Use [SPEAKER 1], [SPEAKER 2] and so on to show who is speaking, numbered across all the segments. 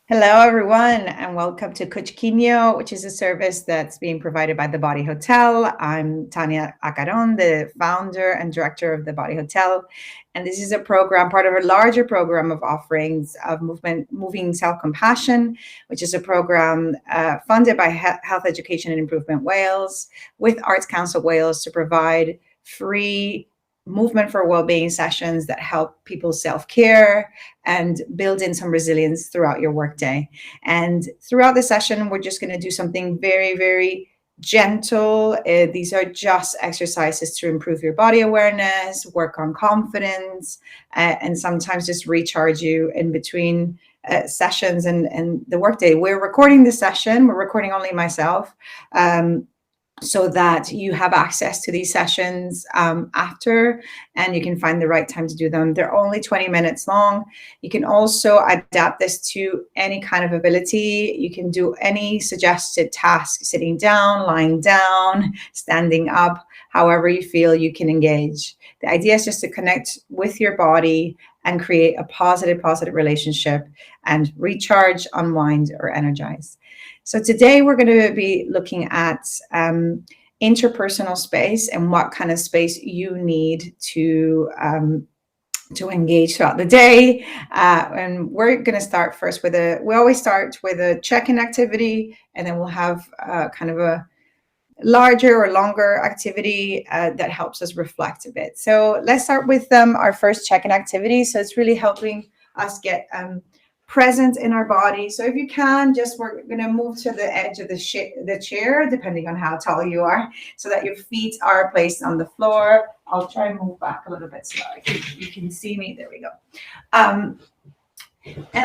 [SPEAKER 1] Hello, everyone, and welcome to Cwtsch, which is a service that's being provided by the Body Hotel. I'm Tania Acaron, the founder and director of the Body Hotel. And this is a program, part of a larger program of offerings of Moving Self-Compassion, which is a program funded by Health Education and Improvement Wales with Arts Council Wales to provide free movement for well-being sessions that help people self-care and build in some resilience throughout your workday. And throughout the session, we're just going to do something very, very gentle. These are just exercises to improve your body awareness, work on confidence, and sometimes just recharge you in between sessions and the workday. We're recording the session. We're recording only myself. So that you have access to these sessions after, and you can find the right time to do them. They're only 20 minutes long. You can also adapt this to any kind of ability. You can do any suggested task, sitting down, lying down, standing up, however you feel you can engage. The idea is just to connect with your body and create a positive relationship and recharge, unwind, or energize. So today we're going to be looking at interpersonal space and what kind of space you need to engage throughout the day. And we're going to start first with we always start with a check-in activity, and then we'll have kind of a larger or longer activity that helps us reflect a bit. So let's start with our first check-in activity. So it's really helping us get present in our body. So if you can, we're going to move to the edge of the chair, depending on how tall you are, so that your feet are placed on the floor. I'll try and move back a little bit so that you can see me. There we go. And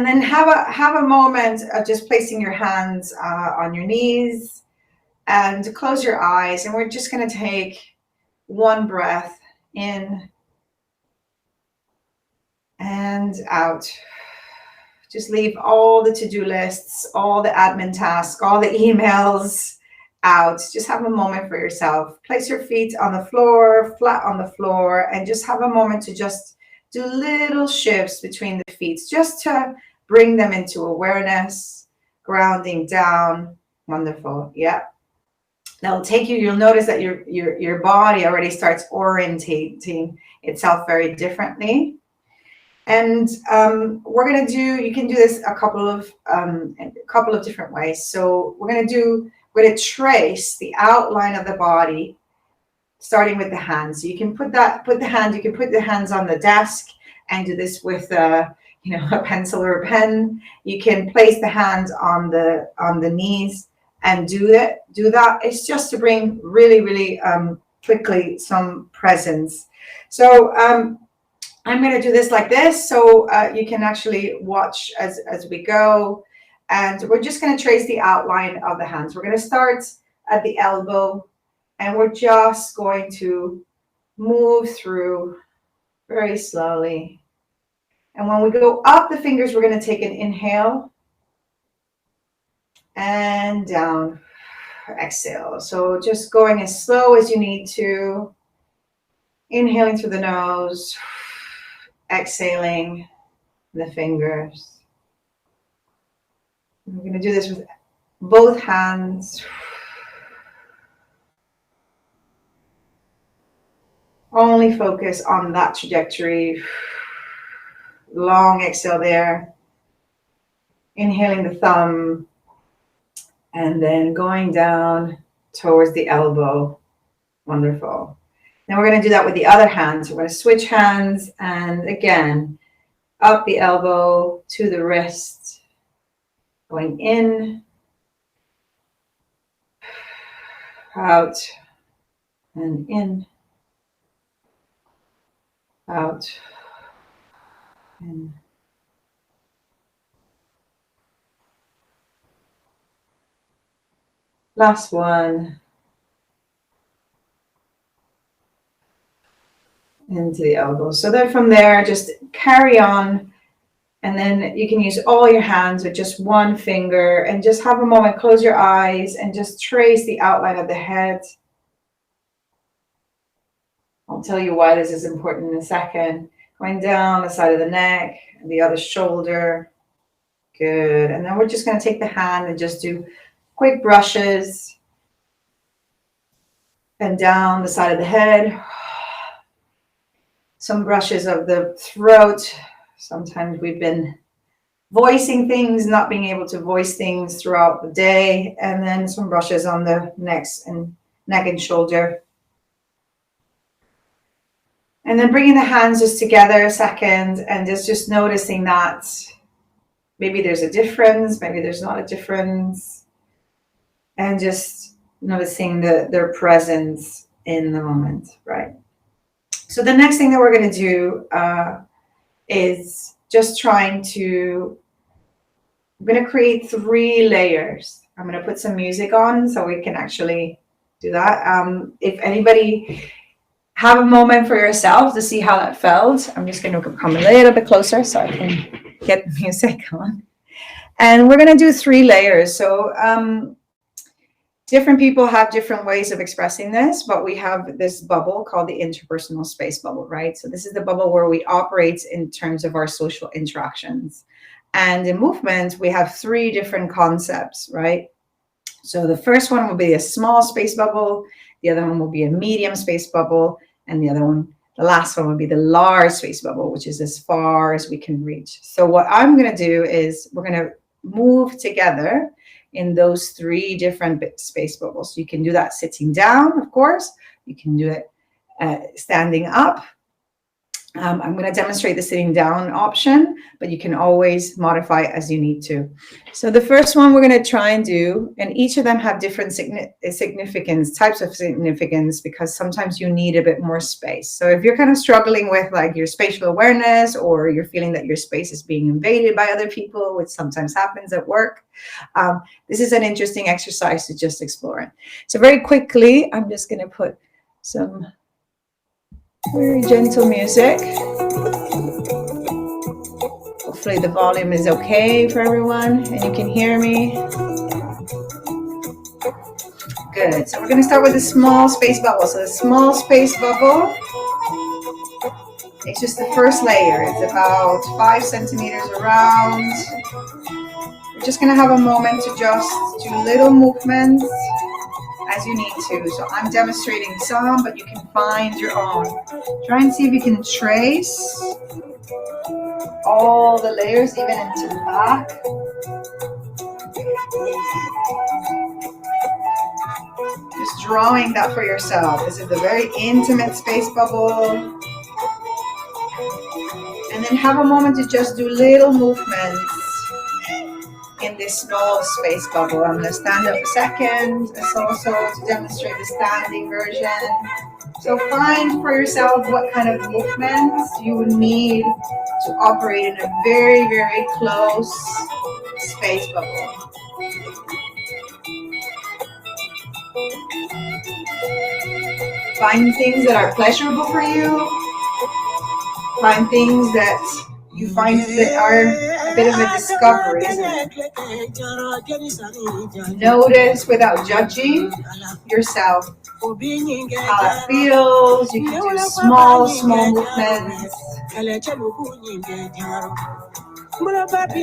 [SPEAKER 1] then have a moment of just placing your hands on your knees and close your eyes. And we're just going to take one breath in and out. Just leave all the to-do lists, all the admin tasks, all the emails out. Just have a moment for yourself. Place your feet on the floor, flat on the floor, and just have a moment to just do little shifts between the feet, just to bring them into awareness, grounding down. Wonderful. Yeah. That'll take you, you'll notice that your body already starts orientating itself very differently. And we're going to you can do this a couple of different ways. So we're going to trace the outline of the body, starting with the hands. So you can put the hands on the desk and do this with a pencil or a pen. You can place the hands on the knees and do that. It's just to bring really quickly some presence. So I'm going to do this like this, so you can actually watch as we go. And we're just going to trace the outline of the hands. We're going to start at the elbow, and we're just going to move through very slowly. And when we go up the fingers, we're going to take an inhale and down. Exhale. So just going as slow as you need to. Inhaling through the nose. Exhaling the fingers. We're going to do this with both hands. Only focus on that trajectory. Long exhale there. Inhaling the thumb and then going down towards the elbow. Wonderful. Now we're going to do that with the other hand. So we're going to switch hands, and again, up the elbow to the wrist, going in, out, and in, out, in. Last one. Into the elbow. So then from there, just carry on, and then you can use all your hands with just one finger, and just have a moment, close your eyes, and just trace the outline of the head. I'll tell you why this is important in a second. Going down the side of the neck, the other shoulder, Good. And then we're just going to take the hand and just do quick brushes and down the side of the head. Some brushes of the throat. Sometimes we've been voicing things, not being able to voice things throughout the day. And then some brushes on the neck and shoulder. And then bringing the hands just together a second and just noticing that maybe there's a difference, maybe there's not a difference. And just noticing their presence in the moment, right? So the next thing that we're going to do is just I'm going to create 3 layers. I'm going to put some music on so we can actually do that. If anybody have a moment for yourself to see how that felt, I'm just going to come a little bit closer so I can get the music on. And we're going to do 3 layers. So different people have different ways of expressing this, but we have this bubble called the interpersonal space bubble, right? So this is the bubble where we operate in terms of our social interactions. And in movement, we have 3 different concepts, right? So the first one will be a small space bubble. The other one will be a medium space bubble. And the last one will be the large space bubble, which is as far as we can reach. So what I'm going to do is we're going to move together in those 3 different space bubbles. You can do that sitting down, of course. You can do it standing up. I'm going to demonstrate the sitting down option, but you can always modify it as you need to. So the first one we're going to try and do, and each of them have different types of significance, because sometimes you need a bit more space. So if you're kind of struggling with like your spatial awareness, or you're feeling that your space is being invaded by other people, which sometimes happens at work, this is an interesting exercise to just explore. So very quickly, I'm just going to put some very gentle music. Hopefully the volume is okay for everyone and you can hear me. Good. So we're going to start with a small space bubble. So the small space bubble, it's just the first layer. It's about 5 centimeters around. We're just going to have a moment to just do little movements as you need to. So I'm demonstrating some, but you can find your own. Try and see if you can trace all the layers even into the back. Just drawing that for yourself. This is a very intimate space bubble. And then have a moment to just do little movements in this small space bubble. I'm going to stand up a second. It's also to demonstrate the standing version. So find for yourself what kind of movements you would need to operate in a very, very close space bubble. Find things that are pleasurable for you. Find things that you find that are a bit of a discovery, isn't it? Notice without judging yourself how it feels. You can do small movements.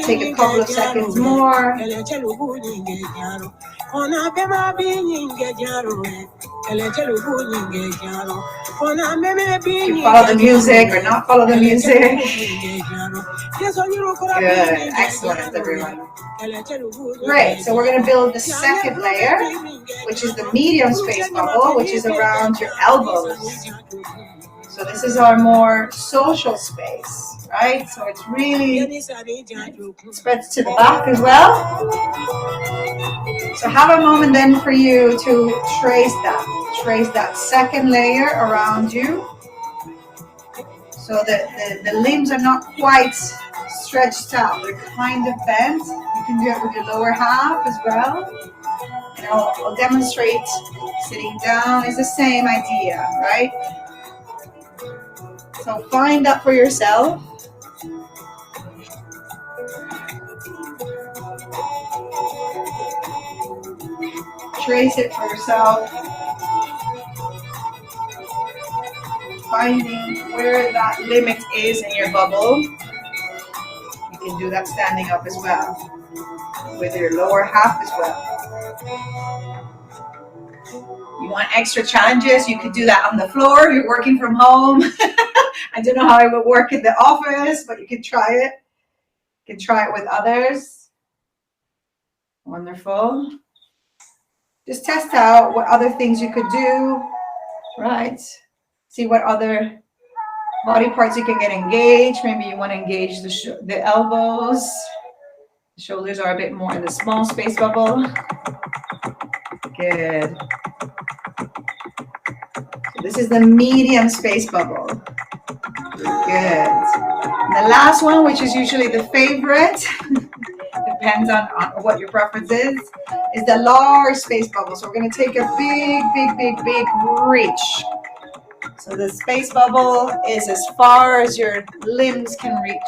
[SPEAKER 1] Take a couple of seconds more. You follow the music or not follow the music. Good, excellent everyone. Great, so we're going to build the second layer, which is the medium space bubble, which is around your elbows. So this is our more social space, right? So it's really spreads to the back as well. So have a moment then for you to trace that second layer around you. So that the limbs are not quite stretched out, they're kind of bent. You can do it with your lower half as well. And I'll demonstrate sitting down is the same idea, right? So find that for yourself. Trace it for yourself. Finding where that limit is in your bubble. You You can do that standing up as well, with your lower half as well. You want extra challenges, you could do that on the floor. You're working from home. I don't know how it would work in the office, but you can try it. You can try it with others. Wonderful. Just test out what other things you could do, right? See what other body parts you can get engaged. Maybe you want to engage the elbows. The shoulders are a bit more in the small space bubble. Good. So this is the medium space bubble. Good. And the last one, which is usually the favorite, depends on what your preference is the large space bubble. So we're going to take a big reach. So the space bubble is as far as your limbs can reach.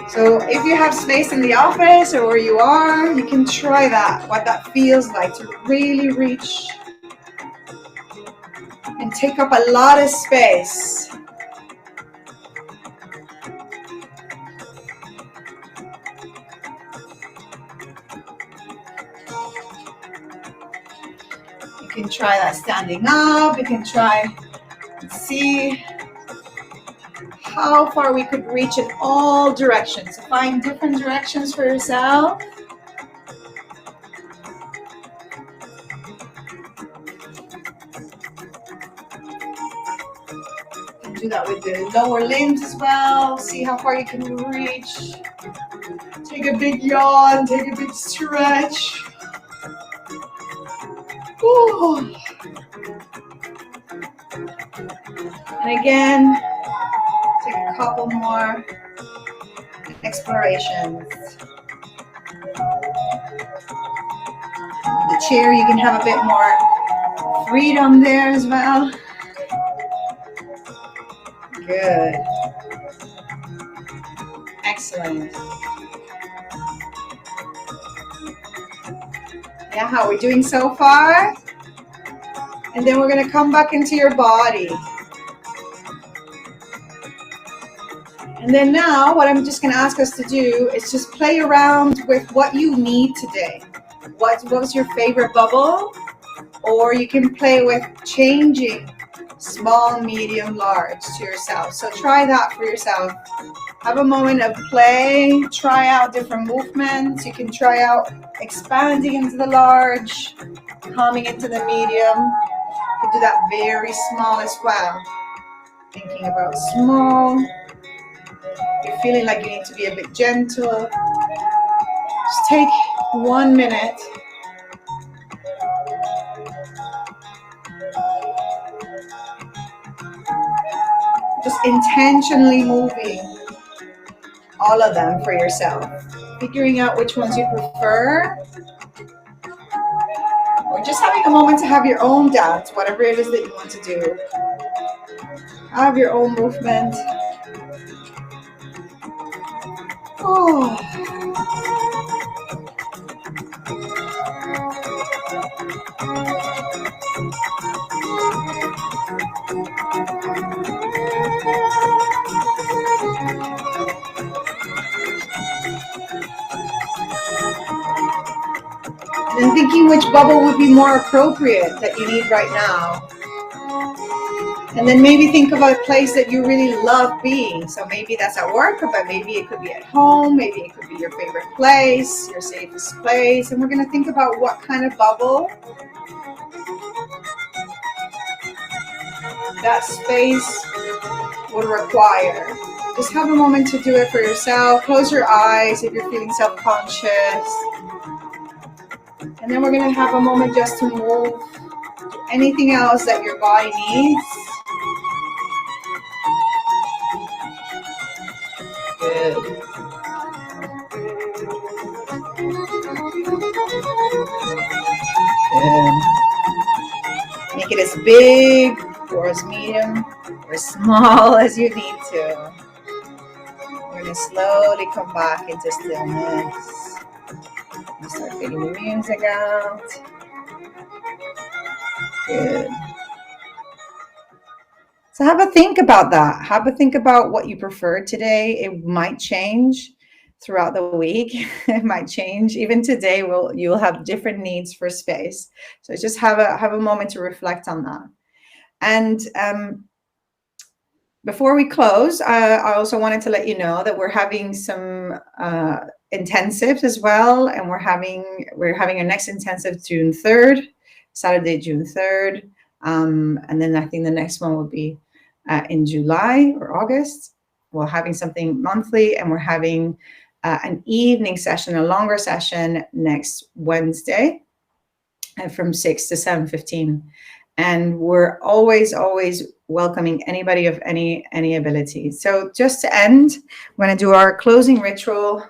[SPEAKER 1] So if you have space in the office or where you are, you can try that, what that feels like to really reach and take up a lot of space. You can try that standing up. You can try and see how far we could reach in all directions. So find different directions for yourself. You can do that with the lower limbs as well. See how far you can reach. Take a big yawn, take a big stretch. Ooh. And again, take a couple more explorations. The chair, you can have a bit more freedom there as well. Good. Excellent. Yeah, how are we doing so far? And then we're going to come back into your body. And then now what I'm just going to ask us to do is just play around with what you need today. What was your favorite bubble? Or you can play with changing small, medium, large to yourself. So try that for yourself. Have a moment of play. Try out different movements. You can try out expanding into the large, coming into the medium. You can do that very small as well. Thinking about small. You're feeling like you need to be a bit gentle. Just take 1 minute. Just intentionally moving all of them for yourself. Figuring out which ones you prefer. Or just having a moment to have your own dance, whatever it is that you want to do. Have your own movement. Oh. And thinking which bubble would be more appropriate that you need right now. And then maybe think of a place that you really love being. So maybe that's at work, but maybe it could be at home. Maybe it could be your favorite place, your safest place. And we're going to think about what kind of bubble that space would require. Just have a moment to do it for yourself. Close your eyes if you're feeling self-conscious. And then we're going to have a moment just to move to anything else that your body needs. Good. Good. Make it as big or as medium or as small as you need to. We're going to slowly come back into stillness. And start fading the music out. Good. So have a think about that. Have a think about what you prefer today. It might change throughout the week. It might change. Even today, you'll have different needs for space. So just have a moment to reflect on that. And before we close, I also wanted to let you know that we're having some intensives as well, and we're having our next intensive June 3rd, Saturday, June 3rd, and then I think the next one will be in July or August. We're having something monthly, and we're having an evening session, a longer session next Wednesday from 6 to 7:15. And we're always welcoming anybody of any ability. So just to end, we're going to do our closing ritual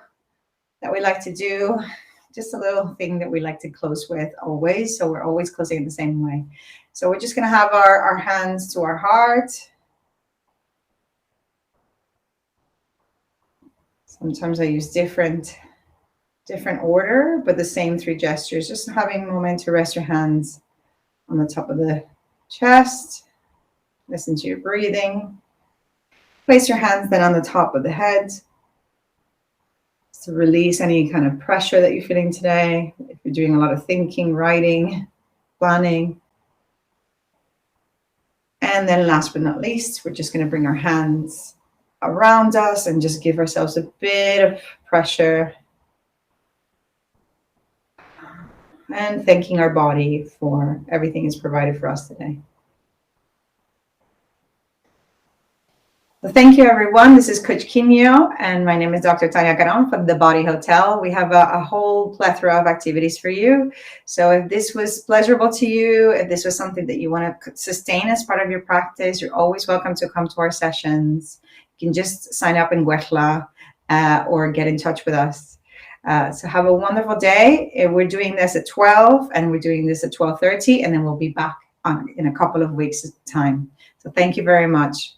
[SPEAKER 1] that we like to do. Just a little thing that we like to close with always. So we're always closing in the same way. So we're just going to have our hands to our heart. Sometimes I use different order, but the same 3 gestures. Just having a moment to rest your hands on the top of the chest. Listen to your breathing. Place your hands then on the top of the head to release any kind of pressure that you're feeling today. If you're doing a lot of thinking, writing, planning. And then last but not least, we're just going to bring our hands around us and just give ourselves a bit of pressure. And thanking our body for everything it's provided for us today. So thank you, everyone. This is Cwtsch Cinio, and my name is Dr. Tania Caron from the Body Hotel. We have a whole plethora of activities for you. So if this was pleasurable to you, if this was something that you want to sustain as part of your practice, you're always welcome to come to our sessions. You can just sign up in Gwella or get in touch with us. So have a wonderful day. We're doing this at 12 and we're doing this at 12:30, and then we'll be back in a couple of weeks' time. So thank you very much.